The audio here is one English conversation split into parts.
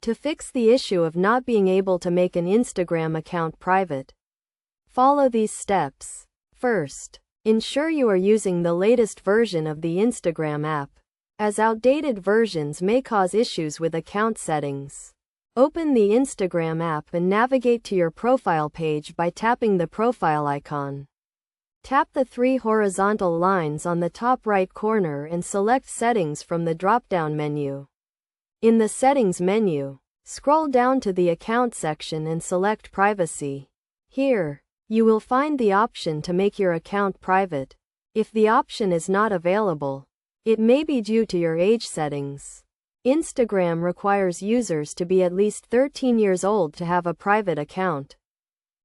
To fix the issue of not being able to make an Instagram account private, follow these steps. First, ensure you are using the latest version of the Instagram app, as outdated versions may cause issues with account settings. Open the Instagram app and navigate to your profile page by tapping the profile icon. Tap the three horizontal lines on the top right corner and select Settings from the drop-down menu. In the Settings menu, scroll down to the Account section and select Privacy. Here, you will find the option to make your account private. If the option is not available, it may be due to your age settings. Instagram requires users to be at least 13 years old to have a private account.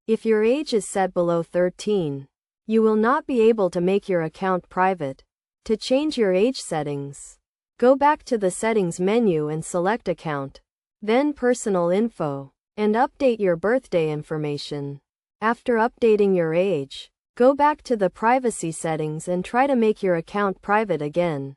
If your age is set below 13, you will not be able to make your account private. To change your age settings, go back to the Settings menu and select Account, then Personal Info, and update your birthday information. After updating your age, go back to the privacy settings and try to make your account private again.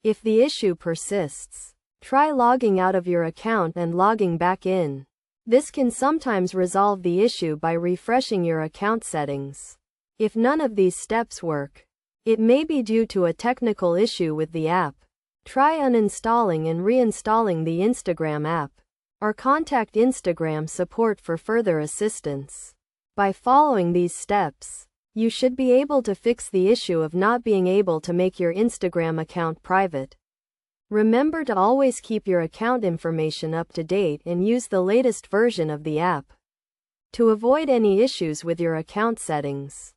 If the issue persists, try logging out of your account and logging back in. This can sometimes resolve the issue by refreshing your account settings. If none of these steps work, it may be due to a technical issue with the app. Try uninstalling and reinstalling the Instagram app, or contact Instagram support for further assistance. By following these steps, you should be able to fix the issue of not being able to make your Instagram account private. Remember to always keep your account information up to date and use the latest version of the app to avoid any issues with your account settings.